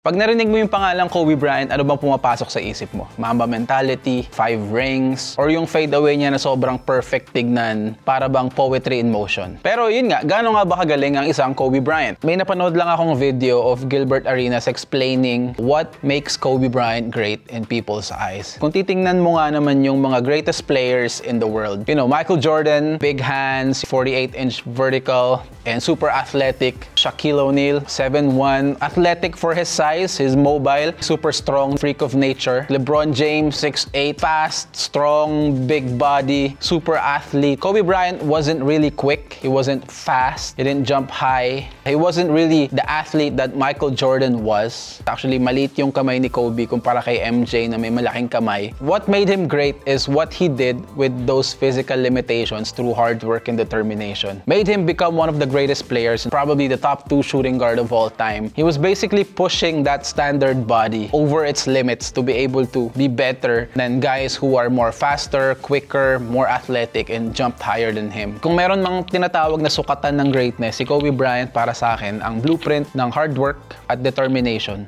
Pag narinig mo yung pangalang Kobe Bryant, ano bang pumapasok sa isip mo? Mamba mentality, 5 rings, or yung fade away niya na sobrang perfect tignan, para bang poetry in motion. Pero yun nga, gaano nga ba kagaling ang isang Kobe Bryant? May napanood lang akong video of Gilbert Arenas explaining what makes Kobe Bryant great in people's eyes. Kung titingnan mo nga naman yung mga greatest players in the world, you know, Michael Jordan, big hands, 48-inch vertical, and super athletic. Shaquille O'Neal, 7'1", athletic for his size, he's mobile, super strong, freak of nature. LeBron James, 6'8", fast, strong, big body, super athlete. Kobe Bryant wasn't really quick, he wasn't fast, he didn't jump high. He wasn't really the athlete that Michael Jordan was. Actually, maliit yung kamay ni Kobe kumpara kay MJ na may malaking kamay. What made him great is what he did with those physical limitations through hard work and determination. Made him become one of the greatest players, probably the top 2 shooting guard of all time. He was basically pushing that standard body over its limits to be able to be better than guys who are more faster, quicker, more athletic, and jumped higher than him. Kung meron mang tinatawag na sukatan ng greatness, si Kobe Bryant para sa akin ang blueprint ng hard work at determination.